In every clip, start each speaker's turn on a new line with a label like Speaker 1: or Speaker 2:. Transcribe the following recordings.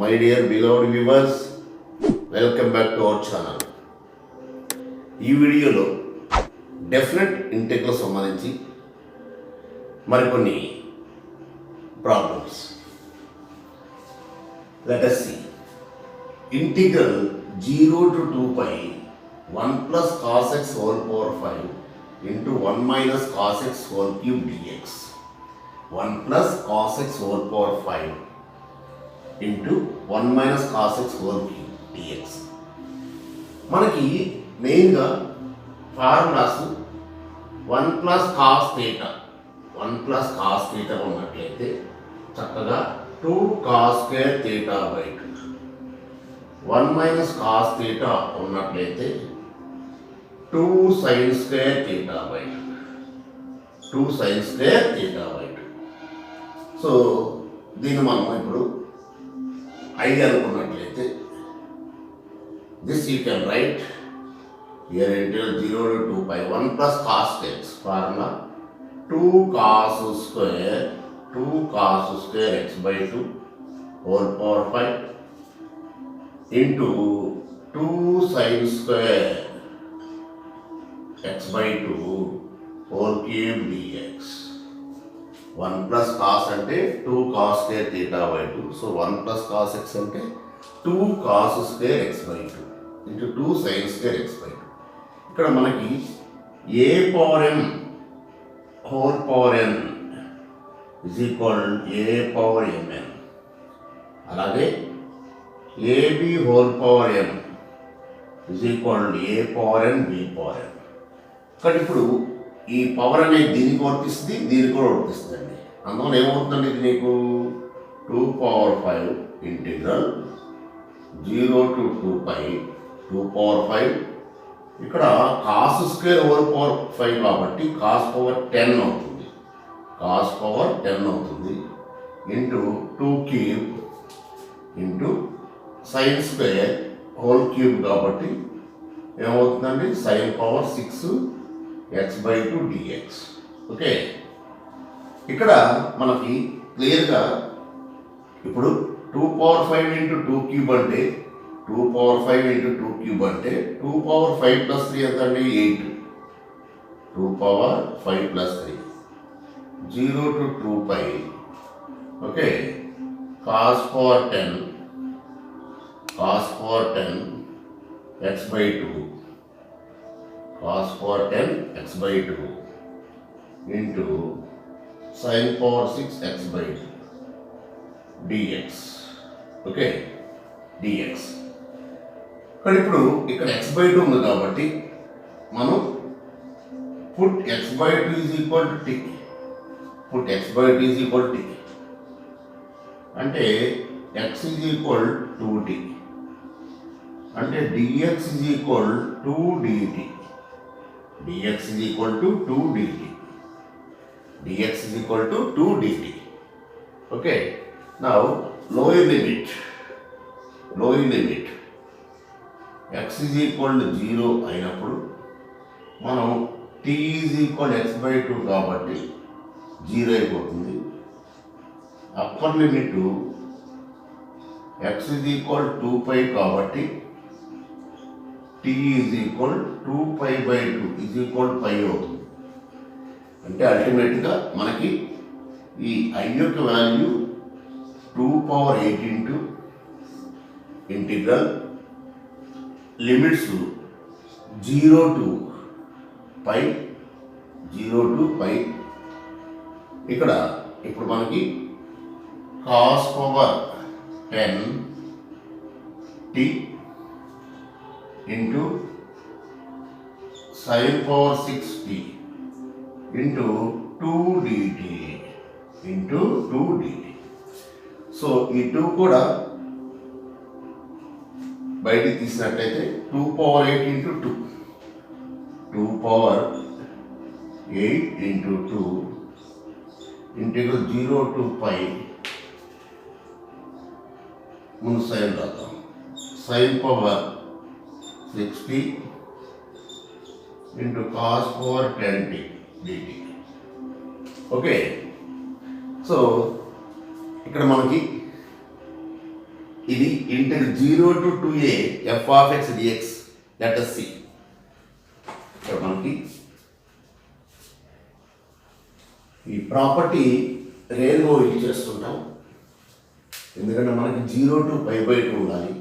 Speaker 1: My dear beloved viewers, welcome back to our channel. ఈ వీడియోలో definite integral సంబంధించి మరికొన్ని problems. Let us see. Integral 0 to 2 pi 1 plus cos x whole power 5 into 1 minus cos x whole cube dx. 1 plus cos x whole power 5 into 1 minus cos x whole cube dx. మనకి మెయిన్గా formulas 1 plus cos theta 1 plus cos theta ఉన్నట్లయితే చక్కగా 2 cos square theta by 2, 1 minus cos theta ఉన్నట్లయితే 2 sine square theta by 2 sine square theta by 2. So దీన్ని మనం ఇప్పుడు I అనుకున్నట్లయితే this you can write here integral 0 to 2 pi 1 plus cos x formula 2 cos square x by 2 whole power 5 into 2 sin square x by 2 whole cube dx. 1 plus cos అంటే 2 cos square theta by 2. So 1 plus cos x అంటే 2 cos square x by 2 into 2 sin square x by 2. ఇక్కడ మనకి a power m whole power n is equal a power mn. అలాగే ab whole power m is equal a power n b power n. ఇక్కడ ఇప్పుడు ఈ power అనేది దీనికి వర్తిస్తుంది, దీనికి కూడా వర్తిస్తుంది అండి. అందువల్ల ఏమవుతుందండి ఇది నీకు 2 power 5 integral 0 to 2 pi 2 power 5. ఇక్కడ కాస్ స్క్వేర్ ఓవర్ పవర్ 5 కాబట్టి కాస్ పవర్ 10 అవుతుంది, కాస్ పవర్ 10 అవుతుంది into 2 cube into sine square whole cube కాబట్టి ఏమవుతుందండి sign power 6 x by 2 dx. Okay, ఇక్కడ మనకి క్లియర్గా ఇప్పుడు 2 power 5 into 2 cube అంటే 2 power 5 into 2 cube అంటే 2 power 5 plus 3 ఎంత అండి 8. 2 power 5 plus 3 0 to 2 pi. Okay, cos power 10 x by 2 cos power 10 x by 2 into sin power 6 x by 2 dx. Okay, dx. కానీ ఇప్పుడు ఇక్కడ x by 2 ఉంది కాబట్టి మనం put x by 2 is equal to t. put x by 2 is equal to t అంటే x is equal to 2t అంటే dx is equal to 2dt. dx is equal to 2 dt. dx is equal to 2 dt. Okay, now lower limit x is equal to 0 అయినప్పుడు మనం t is equal to x by 2 కాబట్టి 0 అయిపోతుంది. Upper limit x is equal to 2 pi కాబట్టి t is equal 2 pi by 2 is equal pi అవుతుంది. అంటే అల్టిమేట్గా మనకి ఈ i యొక్క value 2 power 8 into integral limits 0 to pi ఇక్కడ ఇప్పుడు మనకి cos power 10 t into sin power 6t into 2 dt. So ఈ 2 కూడా బయటికి తీసినట్లయితే 2 power 8 into 2 power 8 into 2 integral 0 to pi ముందు సైన్ రాద్దాం sin power 6t into cos power 10t dt. Okay, so ఇక్కడ మనకి ఇది inter 0 to 2a f of x dx. Let us see. ఇక్కడ మనకి ఈ ప్రాపర్టీ రేరుగా ఇచ్చేస్తుంటాం, ఎందుకంటే మనకి 0 to π/2 ఉండాలి.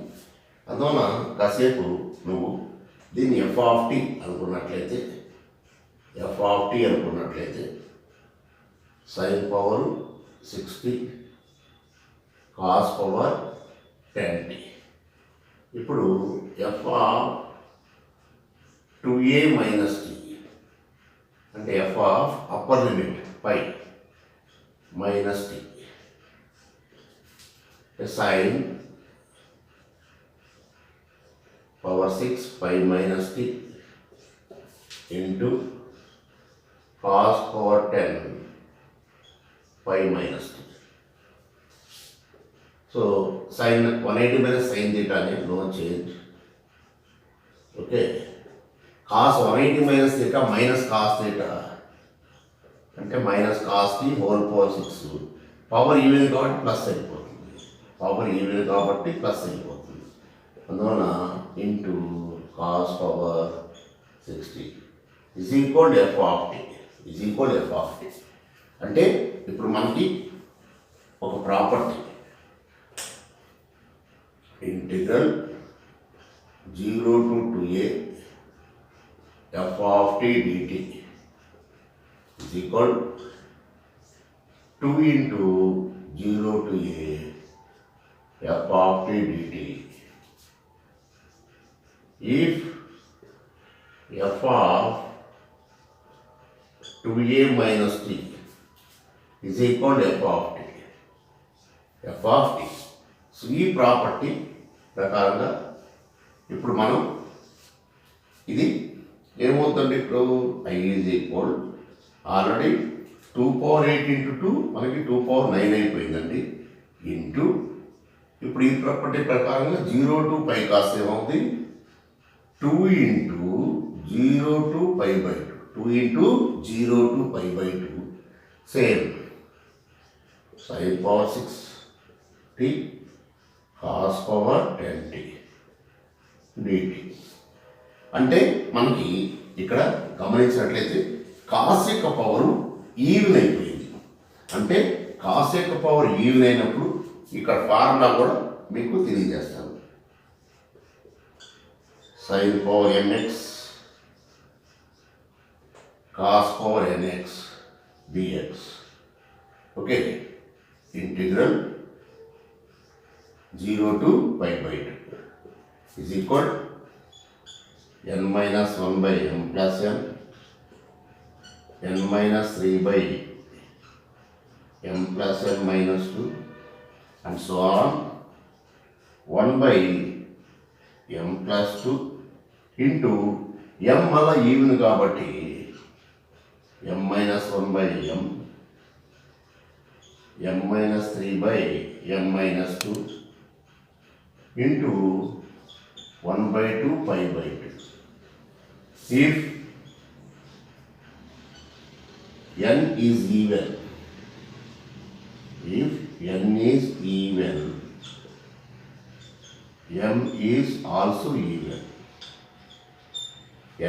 Speaker 1: అందువల్ల కాసేపు నువ్వు దీన్ని ఎఫ్ ఆఫ్ టీ అనుకున్నట్లయితే sine power 60 cos power 10t. ఇప్పుడు F of 2a minus T అంటే F of upper limit pi minus T sine power 6 pi minus T into cos power 10 pi minus T. So sine 180 minus sine థీటానే, no change. Okay, cos 180 minus theta minus cos theta అంటే minus cos T whole power 6. Power even కాబట్టి plus అయిపోతుంది, అందువల్ల into cos power 60 is equal f of t. అంటే ఇప్పుడు మనకి ఒక property integral 0 to 2a f of t dt is equal 2 into 0 to a f of t dt. If f of 2a minus t is equal to f of t. So ఈ property ప్రకారంగా ఇప్పుడు మనం ఇది ఏమవుతుంది, ఇప్పుడు i is equal already 2/8 into 2 మనకి 2/9 అయిపోయిందండి, into ఇప్పుడు ఈ ప్రాపర్టీ ప్రకారంగా 0 to π కాస్ ఏమవుతుంది 2 into 0 to π/2 same sine power 6t cos power 10t dt. అంటే మనకి ఇక్కడ గమనించినట్లయితే కాస్ యొక్క పవర్ ఈవెన్ అయిపోయింది. అంటే కాస్ యొక్క పవర్ ఈవెన్ అయినప్పుడు ఇక్కడ ఫార్ములా కూడా మీకు తెలియజేస్తాను. Sine power mx cos power nx dx. Okay, integral 0 to π/2 is equal n minus 1 by m plus n minus 3 by m plus n minus 2 and so on 1 by m plus 2 into m మళ్ళా even కాబట్టి m minus 1 by m minus 3 by m minus 2 into 1/2 π/2. If n is even, m is also even.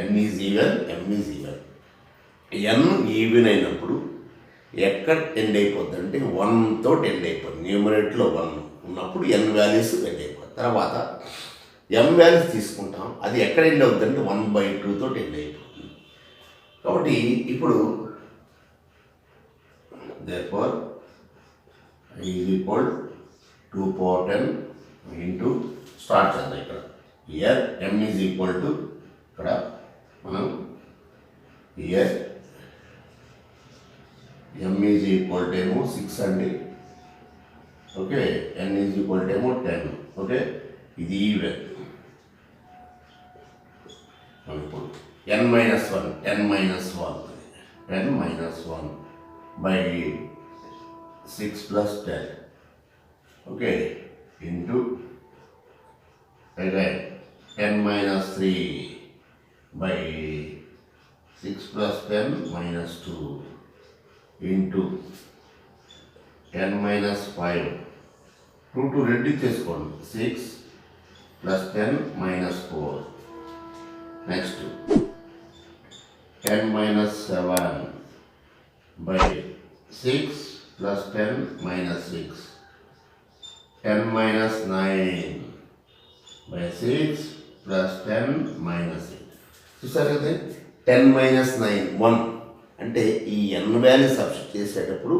Speaker 1: n is even, m is even. n even అయినప్పుడు ఎక్కడ end అయిపోద్ది అంటే 1తో end అయిపోద్ది. న్యూమరేటర్లో 1 ఉన్నప్పుడు n values end అయిపోద్ది. తర్వాత m వాల్యూస్ తీసుకుంటాం, అది ఎక్కడ ఎండ్ అవుతుందంటే 1/2 తోటి ఎండ్ అయిపోతుంది. కాబట్టి ఇప్పుడు therefore I is equal 2/10 into start చేద్దాం. ఇక్కడ here m is equal to ఇక్కడ మనం here m is equal to ఏమో 6 అండి. Okay, n is equal to ఏమో 10. ఓకే, ఇది ఈవెన్. ఇప్పుడు n minus 1 by 6 plus 10. Okay, into again n minus 3 by 6 plus 10 minus 2 into n minus 5 2 reduce చేసుకోండి 6 plus 10 minus 4 next 10 minus 7 by 6 plus 10 minus 6 10 minus 9 by 6 plus 10 minus 8 చూసారు కదా 10 minus 9 1 అంటే ఈ n value substitute చేసేటప్పుడు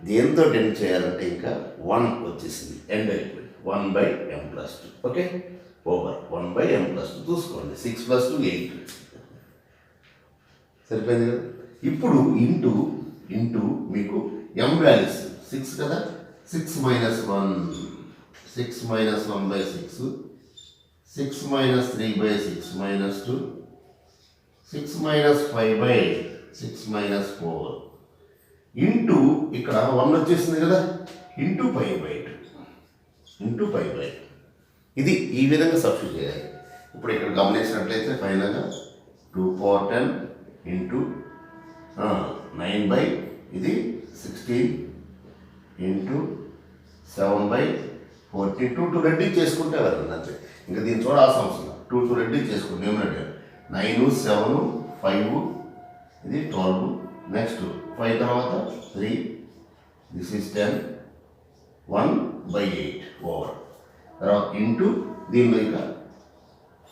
Speaker 1: దేంతో end చేయాలంటే ఇంకా 1 వచ్చేసింది ఎండ్ అయిపోయింది 1 by m plus 2 okay over 1 by m plus 2 చూసుకోండి 6 ప్లస్ 2 8 సరిపోయింది కదా ఇప్పుడు ఇంటూ మీకు m వాల్యూస్ 6 కదా 6 minus 1 6 minus 1 by 6 6 minus 3 by 6 minus 2 6 minus 5 by 6 minus 4 into ఇక్కడ 1 వచ్చేసింది కదా ఇంటూ 5 బై 2 ఇది ఈ విధంగా సబ్స్టిట్యూట్ చేయాలి. ఇప్పుడు ఇక్కడ గమనించినట్లయితే ఫైనల్గా 2 పవర్ 10 ఇంటూ 9 బై ఇది 16 ఇంటూ 7 బై 42 2 రెడ్యూస్ చేసుకుంటే వెళ్ళండి అంతే. ఇంకా దీన్ని చూడాల్సిన అవసరం 2 రెడ్యూస్ చేసుకోండి ఏమన్నట్టు 9 7 5 ఇది 12 నెక్స్ట్ 5 తర్వాత 3 దిస్ ఈస్ 10 1 బై 8 ఓవర్ తర్వాత ఇంటూ దీనిలో ఇక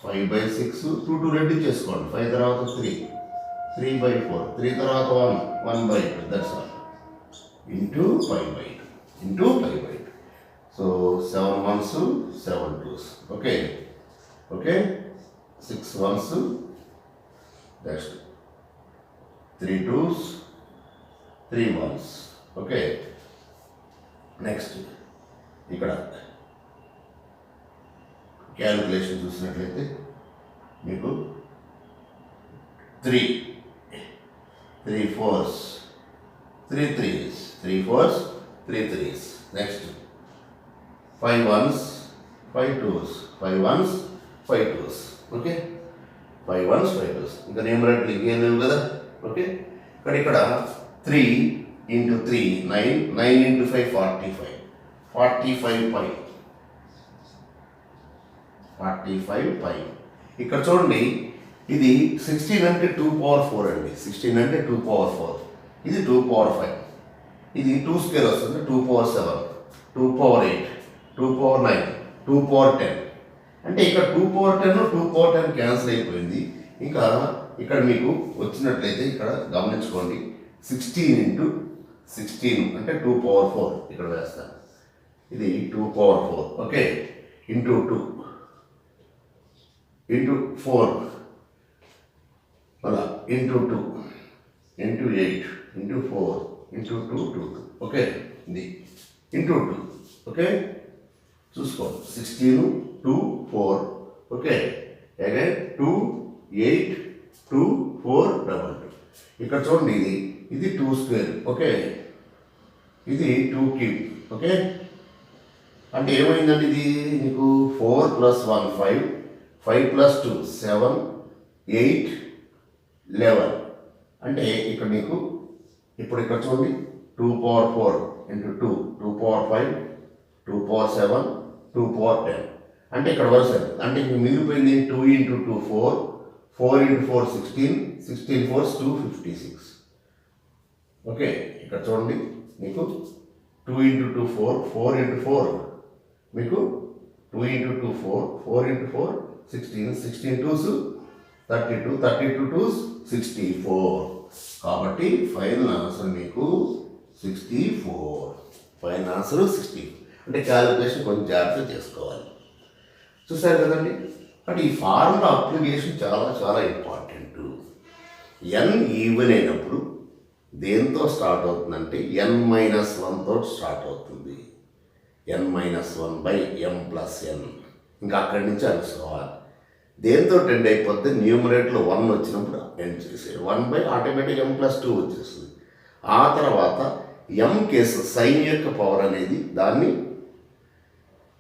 Speaker 1: 5 బై 6 2 రెడ్యూస్ చేసుకోండి 5 తర్వాత 3 బై 4 3 తర్వాత 1 by 2 that's all into 5 by 2 so 7 1s 7 2s okay 6 1s that's 3 2s 3 1s okay next ఇక్కడ క్యాలిక్యులేషన్ చూసినట్లయితే మీకు 3 4s 3 3s 3 4s 3 3s next 5 1s 5 2s 5 1s 5 2s okay 5 1s 5 2s ఇంకా numerator ఇంకేం లేవు కదా ఓకే కానీ ఇక్కడ 3 ఇంటూ 3 9 ఇంటూ 5 45 పై ఇక్కడ చూడండి ఇది 16 అంటే 2 పవర్ 4 అండి 16 అంటే 2 పవర్ 4 ఇది 2 పవర్ 5 ఇది 2 స్క్వేర్ వస్తుంది 2 పవర్ 7 2 పవర్ 8 2 పవర్ 9 2 పవర్ 10 అంటే ఇక్కడ 2 పవర్ 10 2 పవర్ 10 క్యాన్సిల్ అయిపోయింది. ఇంకా ఇక్కడ మీకు వచ్చినట్లయితే ఇక్కడ గమనించుకోండి 16 ఇంటూ 16 అంటే 2 పవర్ 4 ఇక్కడ వేస్తాను ఇది 2 పవర్ 4 ఓకే ఇంటూ 2 ఇంటూ 4 అలా into 2 into 8 into 4 into 2 okay ఇది ఇంటూ 2 ఓకే చూసుకోండి 16 2 4 ఓకే అగైన్ 2 8 2 4 2 ఇక్కడ చూడండి ఇది 2 స్క్వేర్ ఓకే ఇది 2 క్యూబ్ ఓకే అంటే ఏమైందండి ఇది నీకు 4 ప్లస్ 1 5 5 ప్లస్ 2 7 8 11 అంటే ఇక్కడ నీకు ఇప్పుడు ఇక్కడ చూడండి 2 power 4 into 2 power 5 2 power 7 2 power 10 అంటే ఇక్కడ వరుస అంటే మీకు మిగిలిపోయింది 2 ఇంటూ 2 4 4 ఇంటూ 4 16 16 4 256 ఓకే ఇక్కడ చూడండి మీకు 2 ఇంటూ 2 4 4 ఇంటూ 4 మీకు 2 ఇంటూ 2 4 4 ఇంటూ 4 16 16 2s 32 32 2s 64 కాబట్టి ఫైనల్ ఆన్సర్ మీకు 64 ఫైనల్ ఆన్సర్ 64 అంటే క్యాలిక్యులేషన్ కొంచెం జాగ్రత్త చేసుకోవాలి చూసారు కదండి. అంటే ఈ ఫార్ములా అప్లికేషన్ చాలా చాలా ఇంపార్టెంట్. n ఈవెన్ అయినప్పుడు దేంతో స్టార్ట్ అవుతుందంటే n-1 తోటి స్టార్ట్ అవుతుంది n-1 by m plus n ఇంకా అక్కడి నుంచి అనుకోవాలి దేంతో ఎండ్ అయిపోద్ది న్యూమరేట్లో 1 వచ్చినప్పుడు ఎండ్ చేసేది 1 బై ఆటోమేటిక్ m ప్లస్ 2 వచ్చేస్తుంది. ఆ తర్వాత m కేసు సైన్ యొక్క పవర్ అనేది దాన్ని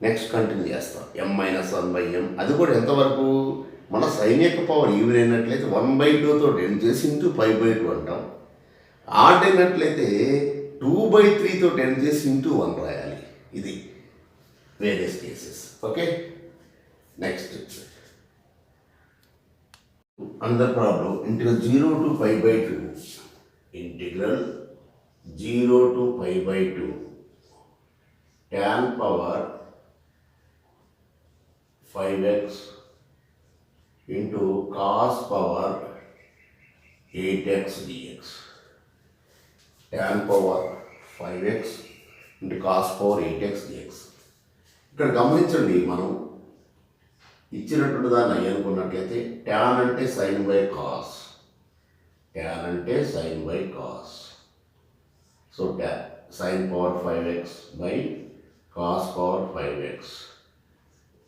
Speaker 1: నెక్స్ట్ కంటిన్యూ చేస్తాం m-1 బై m అది కూడా ఎంతవరకు మన సైన్ యొక్క పవర్ ఈవెన్ అయినట్లయితే 1/2 తోటి ఎండ్ చేసి ఇంటూ 5/2 అంటాం. ఆడ్ అయినట్లయితే 2/3 తోటి ఎండ్ చేసి ఇంటూ 1 రాయాలి. ఇది various cases. Okay, next another problem. Integral 0 to pi by 2. Integral 0 to pi by 2 tan power 5x into cos power 8x dx. Tan power 5x into cos power 8x dx. ఇక్కడ గమనించండి, మనం ఇచ్చినటువంటి దాన్ని అయ్యి అనుకున్నట్లయితే tan అంటే sine by cos, tan అంటే sine by cos. So sine power 5x by cos power 5x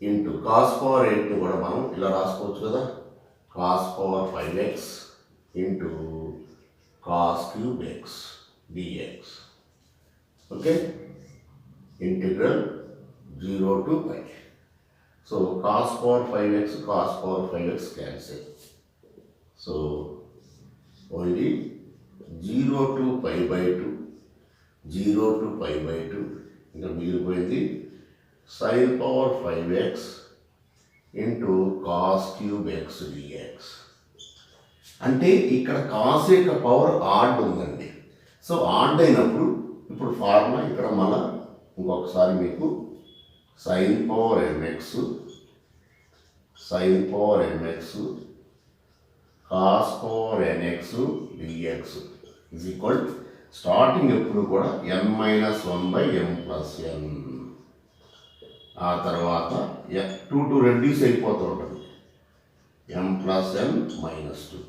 Speaker 1: into cos power 8ని కూడా మనం ఇలా రాసుకోవచ్చు కదా, cos power 5x into cos cube x dx. Okay, integral 0 to pi. So cos power 5x cancel. So only 0 to pi by 2, 0 to pi by 2 ఇంకా మిగిలిపోయింది sin power 5x into cos cube x dx. అంటే ఇక్కడ cos యొక్క power add ఉందండి. So odd అయినప్పుడు ఇప్పుడు formula ఇక్కడ మళ్ళా ఇంకొకసారి మీకు sin power mx cos power nx dx is equal starting ఎప్పుడు కూడా n minus 1 by m plus n. ఆ తర్వాత 2 to రెడ్యూస్ అయిపోతూ ఉంటుంది, m plus n minus 2.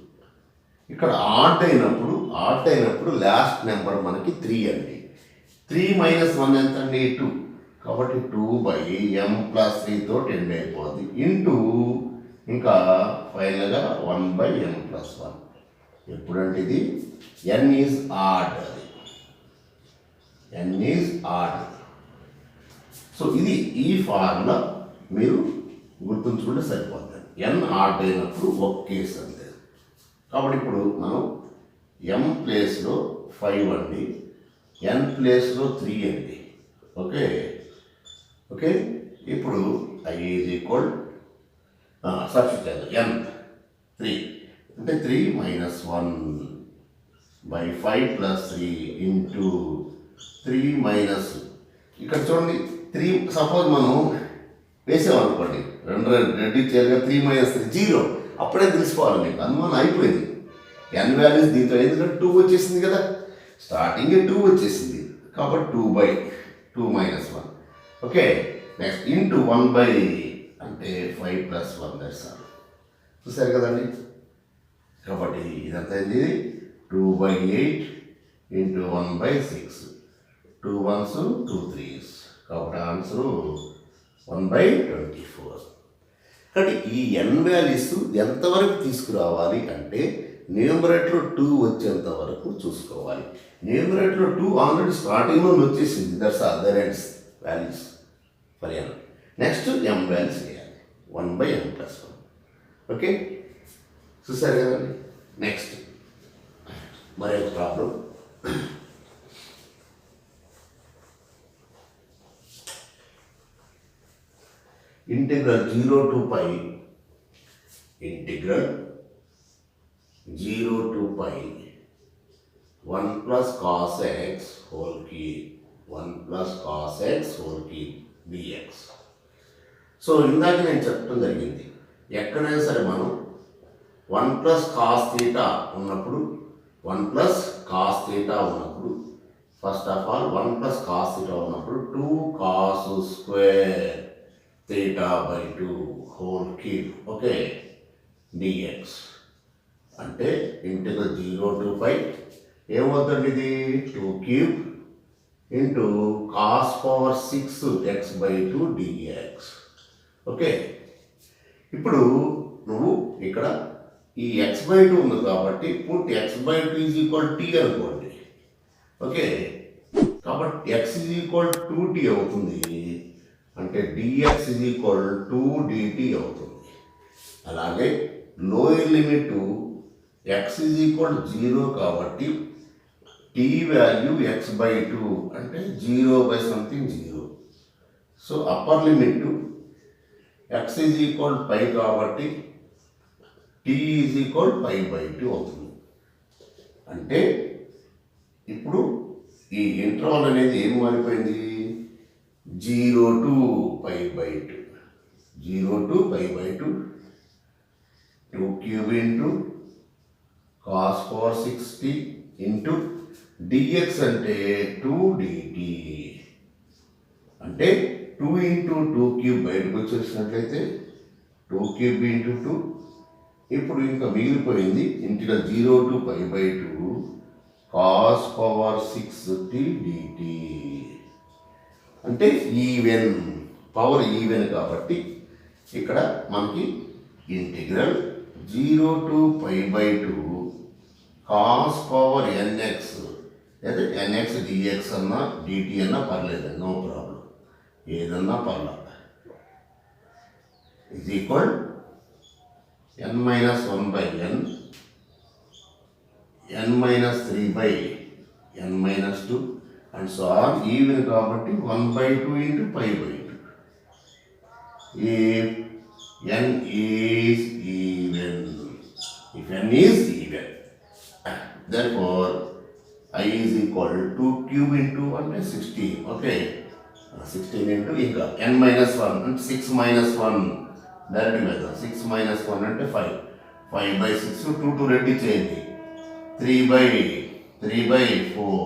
Speaker 1: ఇక్కడ ఆడ్ అయినప్పుడు లాస్ట్ నెంబర్ మనకి 3 అండి. 3 minus 1 ఎంత అండి? 2. కాబట్టి 2 by m plus 3తో ఎండ్ అయిపోద్ది ఇంటూ ఇంకా ఫైనల్గా 1 by m plus 1. ఎప్పుడంటే ఇది n ఈజ్ ఆడ్, అది n ఈజ్ ఆడ్. సో ఇది ఈ ఫార్ములా మీరు గుర్తుంచుకుంటే సరిపోతుంది. n ఆడ్ అయినప్పుడు ఒక కేసు అంతే. కాబట్టి ఇప్పుడు మనం m ప్లేస్లో 5 అండి, n ప్లేస్లో 3 అండి. ఓకే ఓకే, ఇప్పుడు I ఈజ్ ఈక్వల్ సబ్స్టిట్యూట్ చేద్దాం. n 3 అంటే 3 minus 1 by 5 plus 3 into 3 minus, ఇక్కడ చూడండి 3 సపోజ్ మనం వేసామనుకోండి, రెండు చేయాలిగా 3 minus 3 0. అప్పుడే తెలుసుకోవాలి, మీకు అనుమానం అయిపోయింది. n వాల్యూస్ దీంతో ఎందుకంటే 2 వచ్చేసింది కదా, స్టార్టింగ్ 2 వచ్చేసింది కాబట్టి 2 by 2 minus 1. Okay, next into 1 by అంటే 5 plus 1 దట్స్ ఆల్. చూసారు కదండి, కాబట్టి ఇదంతా ఏంది 2 by 8 into 1 by 6, 2 1s 2 3s, కాబట్టి ఆన్సరు 1 by 24. కాబట్టి ఈ n వాల్యూస్ ఎంతవరకు తీసుకురావాలి అంటే న్యూమరేటర్లో 2 వచ్చేంత వరకు చూసుకోవాలి. న్యూమరేటర్లో 2 ఆల్రెడీ స్టార్టింగ్లో వచ్చేసింది, that's all their ends values for n. Next m values వేయాలి 1 by m plus 1. ఓకే, చూసారు కదండి. నెక్స్ట్ మరొక problem. Integral 0 to pi 1 plus cos x whole cube 1 plus cos x whole cube dx. So ఇందాక నేను చెప్పడం జరిగింది, ఎక్కడైనా సరే మనం 1 plus cos theta ఉన్నప్పుడు 1 plus cos theta ఉన్నప్పుడు first of all 1 plus cos theta ఉన్నప్పుడు 2 cos square theta by 2 whole cube. Okay, dx అంటే ఇంటిగ్రల్ 0 to pi ఏమవుతుంది, ఇది 2 cube into cos power 6x by 2 dx. Okay, ఇప్పుడు నువ్వు ఇక్కడ ఈ x by 2 ఉంది కాబట్టి put x by 2 is equal t అనుకోండి. ఓకే, కాబట్టి x ఈజ్ ఈక్వల్ 2t అవుతుంది, అంటే dx ఈజ్ ఈక్వల్ 2 dt అవుతుంది. అలాగే lower limit x is equal 0 కాబట్టి t వాల్యూ x by 2 అంటే 0 by something 0. So upper limit x is equal pi కాబట్టి t is equal pi by 2 అవుతుంది. అంటే ఇప్పుడు ఈ ఇంటర్వల్ అనేది ఏం మారిపోయింది, 0 to pi by 2, 0 to pi by 2, 2 cube into cos power 6t into dx అంటే 2 dt. అంటే 2 into 2 cube బయటకు వచ్చేసినట్లయితే 2 cube into 2. ఇప్పుడు ఇంకా మిగిలిపోయింది integral 0 to pi by 2 cos power 6t dt. అంటే ఈవెన్, పవర్ ఈవెన్ కాబట్టి ఇక్కడ మనకి integral 0 to pi by 2 cos power nx, లేదా nx dx అన్నా dt అన్నా పర్లేదు, నో ప్రాబ్లం, ఏదన్నా పర్లేదు, is equal n minus 1 by n, n minus 3 by n minus 2 and so on. Even కాబట్టి 1 by 2 into pi by 2. If n is even, if n is even, therefore I is equal to 2 cube into 1 is 16. Okay, 16 into ఇంకా n minus 1 and 6 minus 1 direct method. 6 minus 1 అంటే 5, 5 by 6 2 to Reddy చేయండి, 3 by 4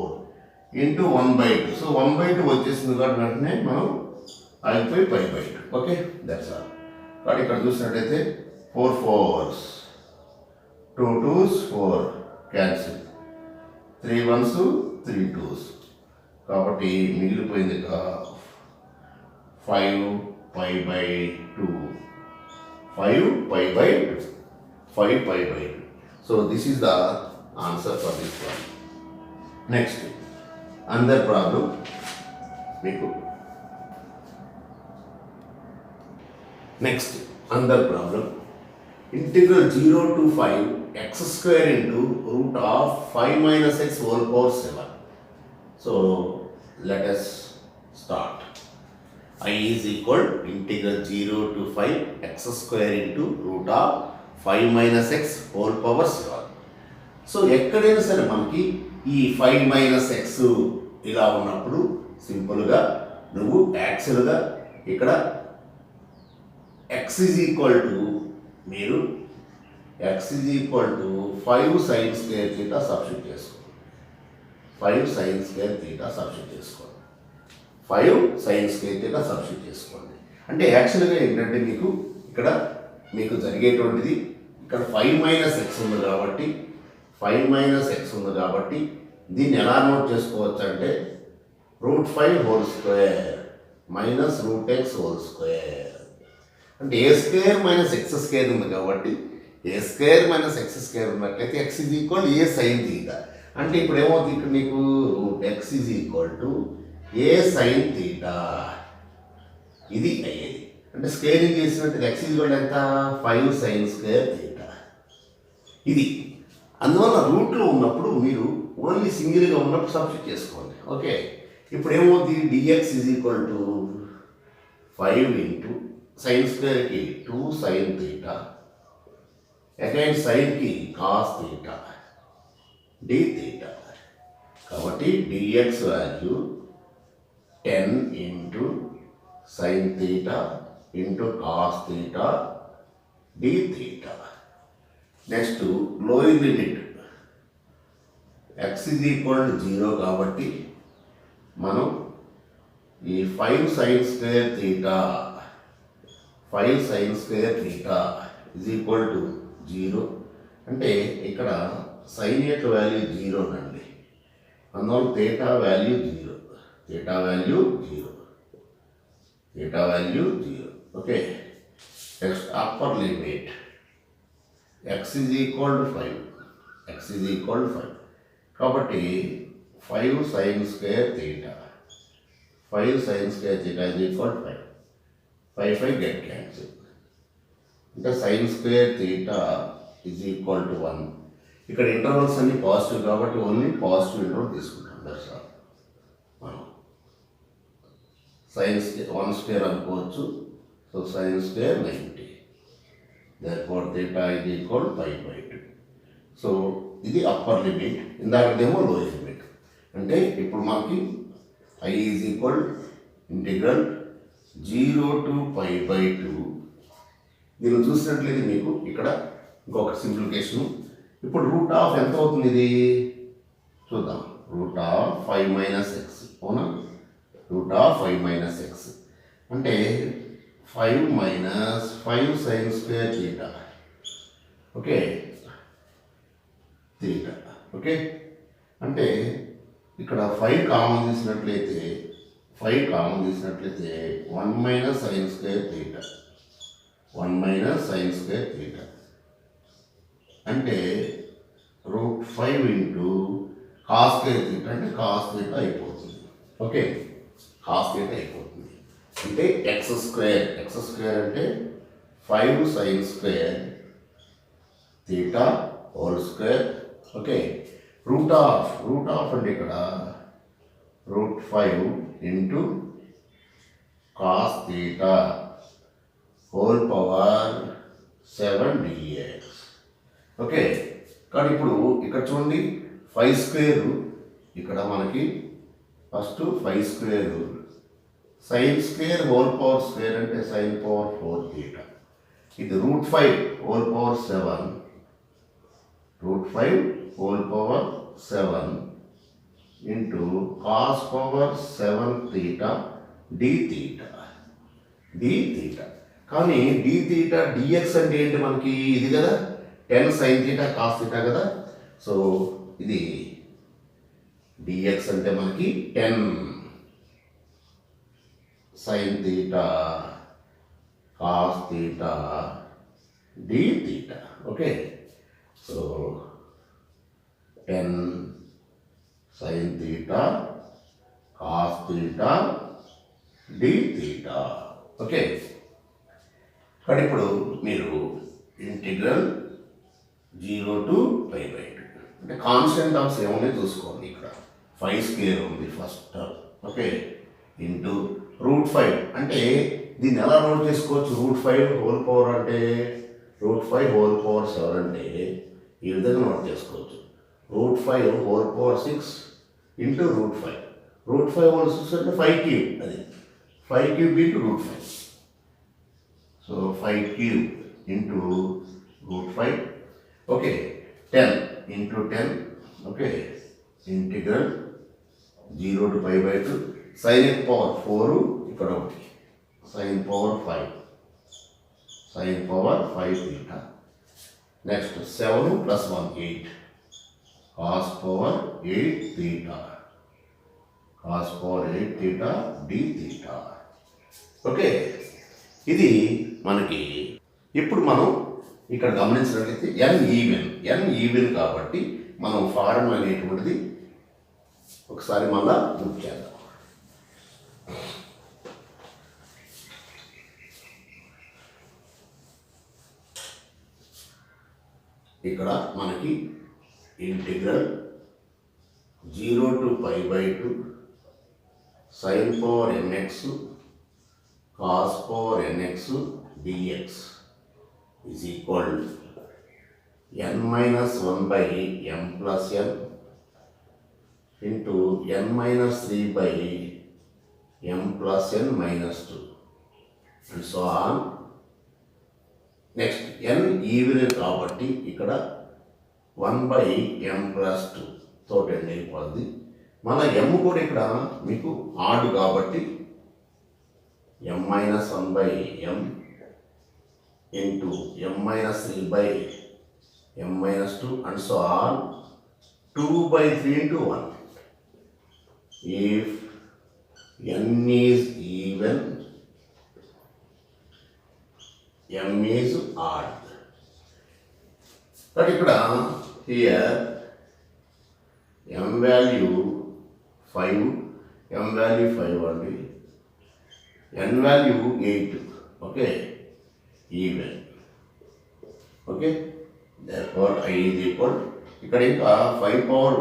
Speaker 1: into 1 by 2. So 1 by 2 వచ్చేసింది కాబట్టి వెంటనే మనం అయిపోయి pi by 2. Okay, that's all. కాబట్టి ఇక్కడ చూసినట్టయితే 4 4s, 2 2s 4 cancel, 3 1s 3 2s. కాబట్టి మిగిలిపోయింది 5 పై by 2, 5 pi by 2, 5 pi by 2. So this is the answer for this one. Next, another problem. Next, another problem. Integral 0 to 5 x square into root of 5 minus x whole power 7. So let us start. I is equal integral 0 to 5 x square into root of 5 minus x whole power 7. So ఎక్కడైనా సరే మనకి ఈ 5 minus X ఇలా ఉన్నప్పుడు సింపుల్గా నువ్వు యాక్చువల్గా ఇక్కడ x ఈజ్ ఈక్వల్ టు, మీరు x is equal to 5 sine square theta substitute చేసుకోండి, 5 సైన్ స్క్వేర్ తీటా సబ్స్టిట్యూట్ చేసుకోండి, 5 సైన్ స్క్వేర్ తీటా సబ్స్టిట్యూట్ చేసుకోండి. అంటే యాక్చువల్గా ఏంటంటే మీకు ఇక్కడ మీకు జరిగేటువంటిది ఇక్కడ 5 మైనస్ ఎక్స్ ఉంది కాబట్టి, 5 మైనస్ ఎక్స్ ఉంది కాబట్టి దీన్ని ఎలా నోట్ చేసుకోవచ్చు అంటే √5 whole square minus √x whole square. అంటే ఏ స్క్వేర్ మైనస్ ఎక్స్ స్క్వేర్ ఉంది కాబట్టి ఏ స్క్వేర్ మైనస్ ఎక్స్ స్క్వేర్ ఉన్నట్లయితే x is equal A sine theta. అంటే ఇప్పుడు ఏమవుతుంది, ఇక్కడ నీకు √x is equal to A sine theta, ఇది అయ్యేది. అంటే స్క్వేరింగ్ చేసినట్టు x ఈజ్ ఈక్వల్ ఎంత, 5 సైన్ స్క్వేర్ తీటా. ఇది అందువల్ల రూట్లో ఉన్నప్పుడు మీరు ఓన్లీ సింగిల్గా ఉన్నప్పుడు సబ్స్టిట్యూట్ చేసుకోండి. ఓకే, ఇప్పుడు ఏమవుతుంది, dx is equal to 5 into sine స్క్వేర్కి 2 సైన్ తీటా, అగైన్ సైన్కి కాస్ తీటా డి తీటా. కాబట్టి dx value 10 into sine theta into cos theta d theta. Next lower limit x is equal to 0 కాబట్టి మనం ఈ 5 sine square theta, 5 sine square theta is equal to 0. అంటే ఇక్కడ sine యొక్క value 0 నండి, అందువల్ల theta value 0, theta value 0, theta value 0. Okay, next upper limit x is equal to 5, x is equal to 5 కాబట్టి 5 sine square theta, 5 sine square theta is equal to 5, 5 5 get cancel. అంటే sine square theta is equal to 1. ఇక్కడ intervals అన్ని positive కాబట్టి only positive interval తీసుకుంటాం. That's all. మనం sine square 1 square అనుకోవచ్చు. So sine square 90. therefore theta is equal to π/2. సో ఇది upper limit, ఇందాకదేమో లోయర్ లిమిట్. అంటే ఇప్పుడు మనకి I is equal integral 0 to π/2. దీన్ని చూసినట్లయితే మీకు ఇక్కడ ఇంకొక సింప్లిఫికేషన్. ఇప్పుడు రూట్ ఆఫ్ ఎంత అవుతుంది ఇది చూద్దాం. రూట్ ఆఫ్ 5 - x, అవునా? రూట్ ఆఫ్ 5 - x అంటే 5 - 5 sin square theta. Okay, theta. Okay, అంటే ఇక్కడ 5 కామన్ తీసినట్లయితే 1 - sin square theta, 1 - sin square theta అంటే √5 ఇంటూ కాస్ స్క్వేర్ తీటా అంటే కాస్ తీటా అయిపోతుంది. ఓకే, కాస్ తీటా అయిపోతుంది. అంటే ఎక్స్ స్క్వేర్ అంటే 5 sin square theta whole square. Okay, root of అంటే ఇక్కడ √5 into cos theta whole power 7 dx. Okay, కానీ ఇప్పుడు ఇక్కడ చూడండి 5 స్క్వేర్, ఇక్కడ మనకి first 5 square sine square whole power square అంటే సైన్ పవర్ 4 తీటా. ఇది √5 whole power 7, √5 whole power 7 into cos power 7 theta d theta. కానీ డి తీటా డిఎక్స్ అంటే ఏంటి మనకి? ఇది కదా 10 sin తీటా కాస్ తీటా కదా. సో ఇది డిఎక్స్ అంటే మనకి 10 sin theta cos theta d theta. Okay, so 10 sin theta cos theta d theta. Okay, కానీ ఇప్పుడు మీరు ఇంటిగ్రల్ 0 to π/2 అంటే కాన్స్టెంట్ టర్మ్స్ ఏమున్నాయి చూసుకోండి. ఇక్కడ 5 స్క్వేర్ ఉంది ఫస్ట్ టర్మ్. ఓకే, ఇంటూ √5 అంటే దీన్ని ఎలా నోట్ చేసుకోవచ్చు? √5 హోల్ పవర్ అంటే √5 హోల్ పవర్ 7 అంటే ఈ విధంగా నోట్ చేసుకోవచ్చు. √5 హోల్ పవర్ 6 ఇంటూ √5. √5 హోల్ 6 అంటే 5³ అది 5³ into √5. So 5³ into √5. Okay, 10 into 10. Okay, integral 0 to π/2 sin power 4 ఇక్కడ ఒకటి sin power 5 theta. Next 7 + 1 8 cos power 8 theta d theta. Okay, ఇది మనకి ఇప్పుడు మనం ఇక్కడ గమనించినట్లయితే n ఈవెన్ కాబట్టి మనం ఫార్ములా అనేటువంటిది ఒకసారి మళ్ళా బుక్ చేద్దాం. ఇక్కడ మనకి integral 0 to π/2 sin power mx cos power nx dx is equal to n - 1/m plus n into n - 3/m plus n minus 2 and so on. Next n even కాబట్టి ఇక్కడ 1/m plus 2 తోటి end అయిపోద్ది. మళ్ళీ m కూడా ఇక్కడ మీకు add కాబట్టి m - 1/m into m - 3/m minus 2 and so on 2/3 into 1. If n is even, m is odd. But here m value 5, m value 5 only, n value 8. Okay, even. Okay, therefore I is equal ఇక్కడ ఇంకా 5 power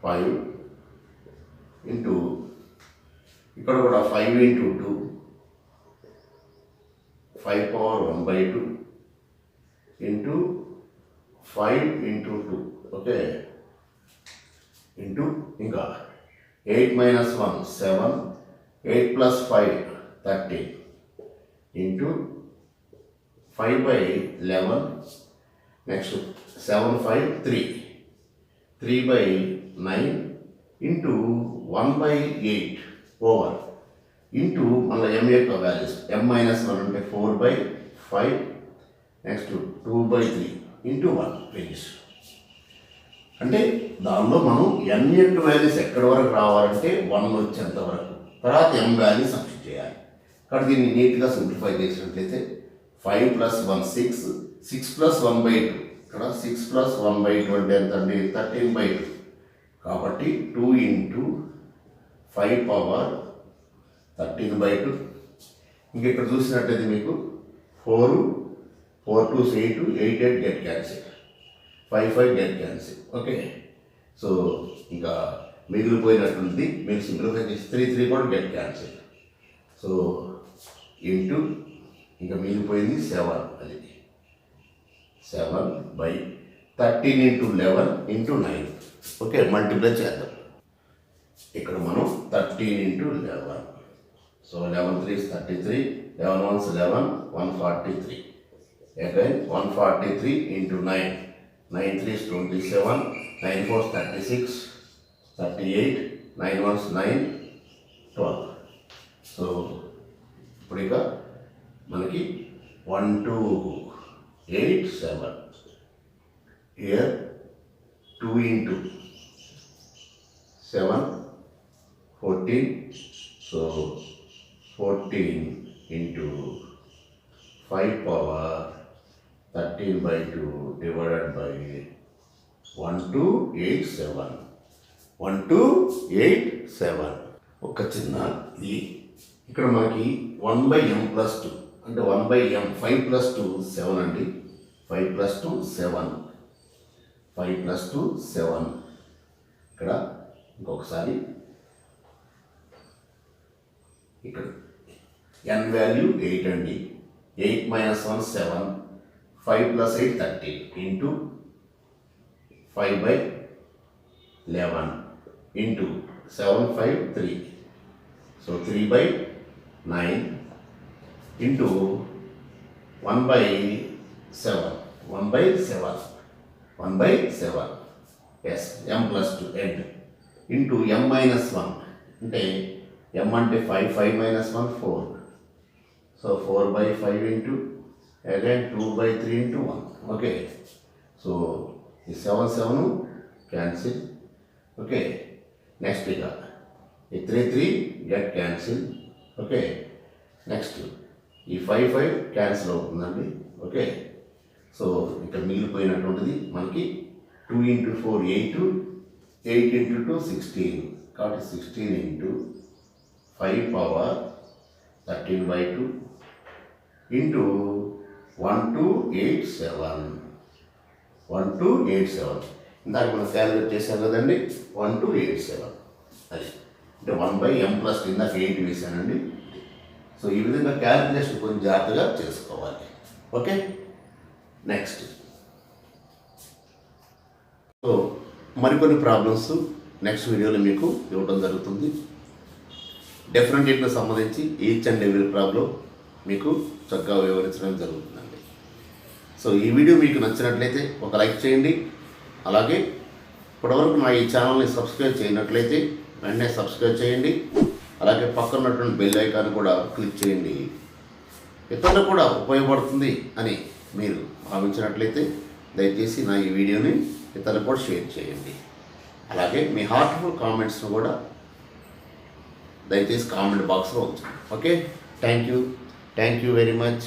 Speaker 1: 5 into ఇక్కడ కూడా 5 into 2 5 power 1/2 into 5 into 2 okay into ఇంకా 8 minus 1 7 8 plus 5 13 into 5/11 next 7 5 3 3/9 into 1/8 over into మళ్ళీ m యొక్క values m minus 1 అంటే 4/5 next 2/3 into 1 finish. అంటే దానిలో మనం n యొక్క వాల్యూస్ ఎక్కడి వరకు రావాలంటే 1 వచ్చేంత వరకు, తర్వాత m వాల్యూస్ సబ్స్టిట్యూట్ చేయాలి. ఇక్కడ దీన్ని నీట్గా సింప్లిఫై చేసినట్లయితే 5 + 1 6 6 + 1/2 ఇక్కడ 6 + 1/2 అంటే ఎంత అండి 13/2 కాబట్టి 2 into 5 power 13/2. ఇంక ఇక్కడ చూసినట్లయితే మీకు 4 4 2 8 8 8 get cancel 5 5 get cancel okay. So ఇంకా మిగిలిపోయినట్టుంది మీరు సింప్లిఫై చేసి 3 3 కూడా గెట్ క్యాన్సిల్. సో ఇంటూ ఇంకా మిగిలిపోయింది 7 అది 7/13 into 11 into 9 ఓకే మల్టిప్లై చేద్దాం. ఇక్కడ మనం 13 into 11 so 11 3 is 33 11 1 is 11 143 again 143 into 9 9 3 is 27 9 4 is 36 38 9 1 is 9 12. So ఇప్పుడు ఇక మనకి 1 2 8 7 here 2 into 7 14 so 14 into 5 power 13/2 divided by 1287 1287. ఒక చిన్న ఇది ఇక్కడ మనకి 1/m + 2 అంటే 1/m 5 + 2 7 అండి 5 + 2 7 5 + 2 7. ఇక్కడ ఇంకొకసారి ఇక్కడ n వాల్యూ 8 అండి 8 minus 1 7 5 plus 8 30 into 5/11 into 7 5 3 so 3/9 into 1/7 1/7 yes m plus 2 end into m minus 1 అంటే m అంటే 5 5 minus 1 4 so 4/5 into again 2/3 into 1 okay. So ఈ 7 7 cancel okay. Next figure ఈ 3 3 get cancel okay. Next ఈ 5 5 cancel అవుతుందండి okay. So ఇక్కడ మిగిలిపోయినటువంటిది మనకి 2 into 4 8 8 into 2 16 కాబట్టి 16 into 5 power 13/2 into 1287 ఇందాక మనం క్యాలిక్యులేట్ చేశాం కదండి 1287 అది అంటే 1/m + ఇందాక 8 వేసానండి. సో ఈ విధంగా క్యాలిక్యులేషన్ కొంచెం జాగ్రత్తగా చేసుకోవాలి ఓకే. నెక్స్ట్ సో మరికొన్ని ప్రాబ్లమ్స్ నెక్స్ట్ వీడియోలో మీకు ఇవ్వడం జరుగుతుంది. డిఫరెంట్కి సంబంధించి ఈచ్ అండ్ ఎవ్రీ ప్రాబ్లం మీకు చక్కగా వివరించడం జరుగుతుందండి. సో ఈ వీడియో మీకు నచ్చినట్లయితే ఒక లైక్ చేయండి. అలాగే ఇప్పటివరకు నా ఈ ఛానల్ని సబ్స్క్రైబ్ చేయనట్లయితే వెంటనే సబ్స్క్రైబ్ చేయండి. అలాగే పక్కన ఉన్నటువంటి బెల్ ఐకాన్ కూడా క్లిక్ చేయండి. ఇతరులకు కూడా ఉపయోగపడుతుంది అని మీరు భావించినట్లయితే దయచేసి నా ఈ వీడియోని ఇతరులకు కూడా షేర్ చేయండి. అలాగే మీ హార్ట్ఫుల్ కామెంట్స్ను కూడా దయచేసి కామెంట్ బాక్స్లో ఉంచండి okay. Thank you very much.